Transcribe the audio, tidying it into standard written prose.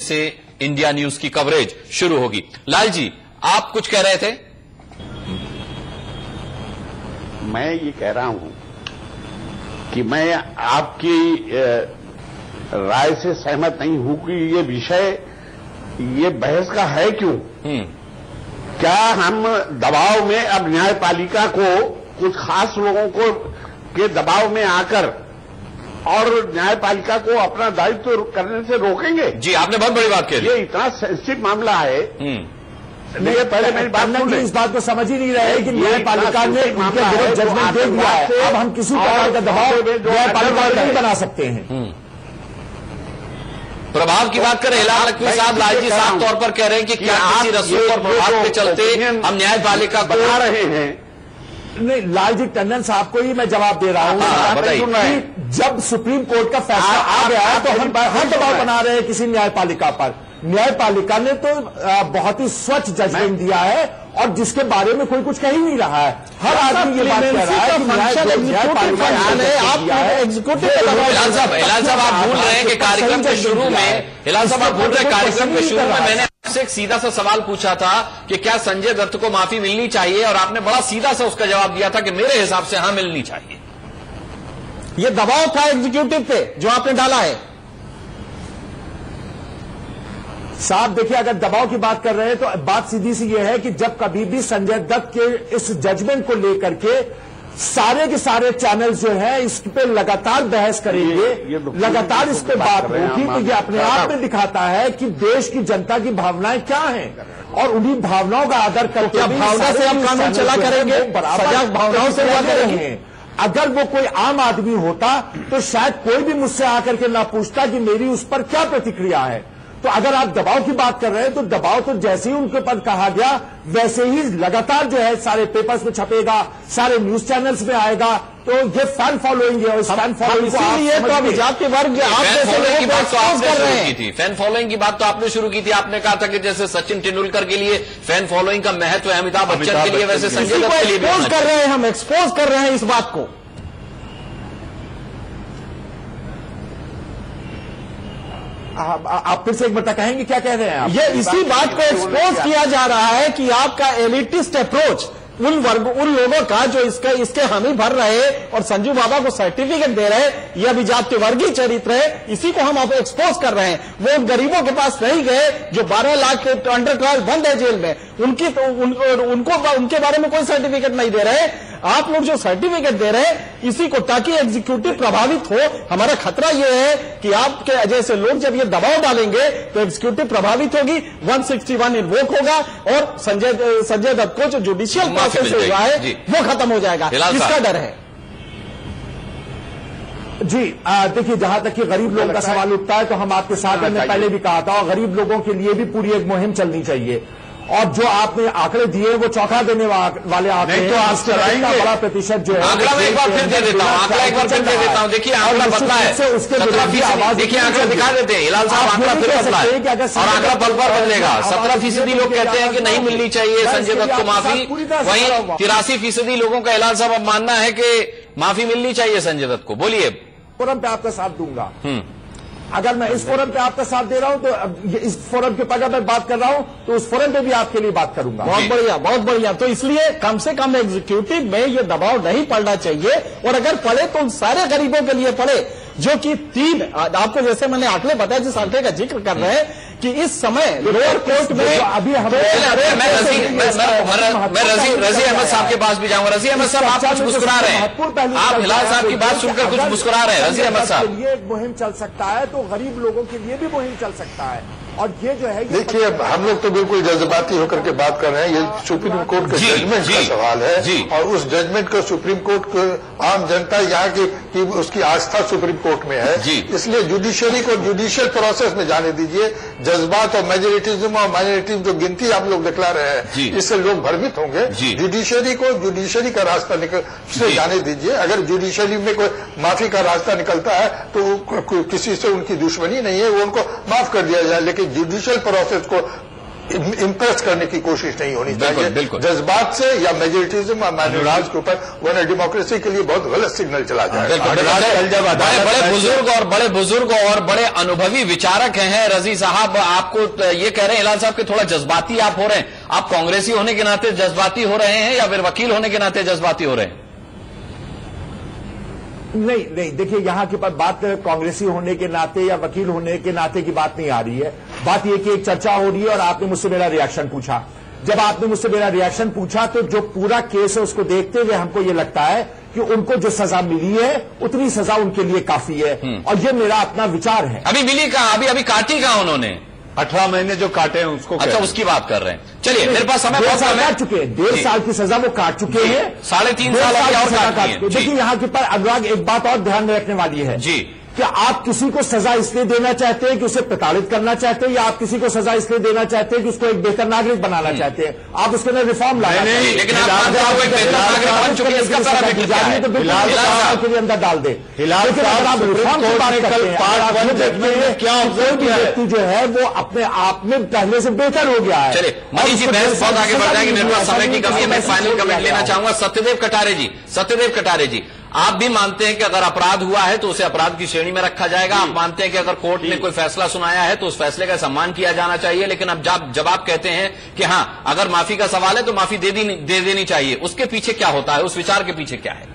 से India news की coverage शुरू होगी। लाल जी, आप कुछ कह रहे थे? मैं ये कह रहा हूं कि मैं आपकी राय से सहमत नहीं हूं कि ये विषय, ये बहस का है क्यों? क्या हम दबाव में अब न्यायपालिका को, कुछ खास लोगों को के दबाव में आकर और न्यायपालिका को अपना दायित्व करने से रोकेंगे? जी, आपने बहुत बड़ी बात कही। ये इतना सेंसिटिव मामला है। नहीं, पहले मेरी बात सुन इस बात को समझ ही नहीं रहे कि न्यायपालिका ने उनके विरुद्ध जजमेंट दे दिया है। अब हम किसी प्रकार का दबाव न्यायपालिका नहीं बना सकते हैं। प्रभाव की बात करें, हिलाल नकवी साहब, लालजी साफ तौर पर कह रहे हैं कि क्या किसी रसूख और प्रभाव के चलते हम न्यायपालिका को बना रहे हैं? नहीं, लालजी टंडन साहब को ही मैं जवाब दे रहा हूं कि जब सुप्रीम कोर्ट का फैसला आ गया है तो हम हर दबाव बना रहे हैं किसी न्यायपालिका पर। न्यायपालिका ने तो बहुत ही स्वच्छ जजमेंट दिया है और जिसके बारे में कोई कुछ कह ही नहीं रहा है। हर आदमी ये बात कह रहा है कि न्यायपालिका ने एग्जीक्यूटिव। हिलाल साहब आप भूल रहे हैं कि कार्यक्रम के शुरू में, हिलाल साहब आप भूल रहे हैं कार्यक्रम के शुरू में मैंने आपसे एक सीधा सा सवाल पूछा था कि क्या संजय दत्त को माफी मिलनी चाहिए, और आपने बड़ा सीधा सा उसका जवाब दिया था कि मेरे हिसाब से हाँ मिलनी चाहिए। ये दबाव था एग्जीक्यूटिव पे जो आपने डाला है। साहब देखिए, अगर दबाव की बात कर रहे हैं तो बात सीधी सी ये है कि जब कभी भी संजय दत्त के इस जजमेंट को लेकर के सारे के सारे चैनल जो है इस पे लगातार बहस करेंगे, लगातार इस पे बात होगी, तो ये अपने आप में दिखाता है कि देश की जनता की भावनाएं क्या हैं और उन्हीं भावनाओं का आदर करके भावना से हम कानून चला करेंगे, सजग भावनाओं से हुआ करेंगे। अगर वो कोई आम आदमी होता तो शायद कोई भी मुझसे आकर के ना पूछता कि मेरी उस पर क्या प्रतिक्रिया है। तो अगर आप दबाव की बात कर रहे हैं तो दबाव तो जैसे ही उनके पर कहा गया वैसे ही लगातार जो है सारे पेपर्स में छपेगा, सारे न्यूज चैनल्स में आएगा। तो ये फैन फॉलोइंग है और फैन फॉलोइंग तो अभी जाति वर्ग की बात तो आपने शुरू की थी। फैन फॉलोइंग की बात तो आपने शुरू की थी। आपने कहा था कि जैसे सचिन तेंदुलकर के लिए फैन फॉलोइंग का महत्व है, अमिताभ बच्चन के लिए, वैसे संजय दत्त के लिए एक्सपोज कर रहे हैं, हम एक्सपोज कर रहे हैं इस बात को। आप फिर से एक बार कहेंगे क्या कह रहे हैं आप? ये इसी बात को एक्सपोज किया जा रहा है कि आपका एलिटिस्ट अप्रोच उन लोगों का जो इसके हामी भर रहे और संजू बाबा को सर्टिफिकेट दे रहे, ये अभिजात वर्गीय चरित्र है, इसी को हम आप एक्सपोज कर रहे हैं। वो गरीबों के पास नहीं गए जो 12 लाख के अंडर ट्रायल बंद है जेल में, उनके बारे में कोई सर्टिफिकेट नहीं दे रहे। आप लोग जो सर्टिफिकेट दे रहे हैं इसी को, ताकि एग्जीक्यूटिव प्रभावित हो। हमारा खतरा यह है कि आपके जैसे लोग जब ये दबाव डालेंगे तो एग्जीक्यूटिव प्रभावित होगी, 161 इन्वोक होगा और संजय दत्त को जो जुडिशियल प्रोसेस हुआ है वो खत्म हो जाएगा। इसका डर है। जी देखिए, जहां तक कि गरीब लोगों का सवाल उठता है तो हम आपके साथ, मैंने पहले भी कहा था, और गरीब लोगों के लिए भी पूरी एक मुहिम चलनी चाहिए। और जो आपने आंकड़े दिए वो चौंका देने वाले आंकड़े हैं। तो आप चलाएंगे बड़ा प्रतिशत जो है, आंकड़ा मैं एक बार फिर दे देता हूं, आंकड़ा एक बार फिर दे देता हूं। देखिए आंकड़ा बदला है, उसके विरोधी देखिए आंकड़ा दिखा देते हैं हिलाल साहब, आंकड़ा फिर बदला है और आंकड़ा पल पर बदलेगा। 17% लोग कहते हैं कि नहीं मिलनी चाहिए संजय दत्त को माफी, वहीं 83% लोगों का हिलाल साहब अब मानना है कि माफी मिलनी चाहिए संजय दत्त को। बोलिए। फोरम पे आपका साथ दूंगा। अगर मैं इस फोरम पे आपका साथ दे रहा हूं तो इस फोरम के अगर मैं बात कर रहा हूं तो उस फोरम पे भी आपके लिए बात करूंगा। बहुत बढ़िया, बहुत बढ़िया। तो इसलिए कम से कम एग्जीक्यूटिव में ये दबाव नहीं पड़ना चाहिए, और अगर पड़े तो उन सारे गरीबों के लिए पड़े जो कि 3, आपको जैसे मैंने आंकड़े बताया जिस आंकड़े का जिक्र कर रहे हैं कि इस समय लोअर कोर्ट में अभी मैं रजी अहमद साहब के पास भी जाऊंगा। रजी अहमद साहब आप कुछ मुस्कुरा रहे हैं, आप हिलाल साहब की बात सुनकर कुछ मुस्कुरा रहे हैं। रजी अहमद साहब, ये एक मुहिम चल सकता है तो गरीब लोगों के लिए भी मुहिम चल सकता है। और ये जो है, देखिए हम लोग तो बिल्कुल जज्बाती होकर के बात कर रहे हैं। ये सुप्रीम कोर्ट के जजमेंट का सवाल है और उस जजमेंट को सुप्रीम कोर्ट को आम जनता यहाँ की उसकी आस्था सुप्रीम कोर्ट में है। इसलिए जुडिशरी को जुडिशियल प्रोसेस में जाने दीजिए। जज्बात और मेजोरिटिज्म और माइनॉरिटीज जो गिनती आप लोग दिखला रहे हैं इससे लोग भ्रमित होंगे। जुडिशरी को जुडिशरी का रास्ता से जाने दीजिए। अगर जुडिशरी में कोई माफी का रास्ता निकलता है तो किसी से उनकी दुश्मनी नहीं है, वो उनको माफ कर दिया जाए, लेकिन जुडिशियल प्रोसेस को इम्प्रेस करने की कोशिश नहीं होनी चाहिए। बिल्कुल। जज्बात से या मेजोरिटीज्म और माइनॉरिटीज के ऊपर वरना डेमोक्रेसी के लिए बहुत गलत सिग्नल चला जाएगा। बड़े बुजुर्ग और बड़े अनुभवी विचारक हैं रजी साहब, आपको ये कह रहे हैं हिलाल साहब कि थोड़ा जज्बाती आप हो रहे हैं। आप कांग्रेसी होने के नाते जज्बाती हो रहे हैं या फिर वकील होने के नाते जज्बाती हो रहे हैं? नहीं, देखिए यहां के पर बात कांग्रेसी होने के नाते या वकील होने के नाते की बात नहीं आ रही है। बात यह कि एक चर्चा हो रही है और आपने मुझसे मेरा रिएक्शन पूछा। जब आपने मुझसे मेरा रिएक्शन पूछा तो जो पूरा केस है उसको देखते हुए हमको ये लगता है कि उनको जो सजा मिली है उतनी सजा उनके लिए काफी है, और ये मेरा अपना विचार है। अभी मिली कहां? अभी काटी कहां उन्होंने? 18 महीने जो काटे हैं उसको। अच्छा, उसकी बात कर रहे हैं। चलिए, मेरे पास समय बहुत कम है। काट चुके हैं, 1.5 साल की सजा वो काट चुके हैं। 3.5 साल और काट चुके। देखिए यहाँ के पर अनुराग एक बात और ध्यान में रखने वाली है जी, कि आप किसी को सजा इसलिए देना चाहते हैं कि उसे प्रताड़ित करना चाहते हैं, या आप किसी को सजा इसलिए देना चाहते हैं कि उसको एक बेहतर नागरिक बनाना चाहते हैं। आप उसके अंदर रिफॉर्म लाना चाहते हैं, लेकिन आप एक बेहतर नागरिक बन चुके हैं, इसका पैरामीटर क्या है? तो बिल्कुल के लिए अंदर डाल दे। लेकिन अगर आप रिफॉर्म की बात करते हैं, क्या व्यक्ति जो है वो अपने आप में पहले से बेहतर हो गया है। चलिए मनीष जी, बहस बहुत आगे बढ़ जाएगी, मेरे पास समय की कमी है। मैं फाइनल कमेंट लेना चाहूंगा सत्यदेव कटारे जी, आप भी मानते हैं कि अगर अपराध हुआ है तो उसे अपराध की श्रेणी में रखा जाएगा। आप मानते हैं कि अगर कोर्ट ने कोई फैसला सुनाया है तो उस फैसले का सम्मान किया जाना चाहिए। लेकिन अब जब आप कहते हैं कि हां, अगर माफी का सवाल है तो माफी दे देनी चाहिए, उसके पीछे क्या होता है? उस विचार के पीछे क्या है?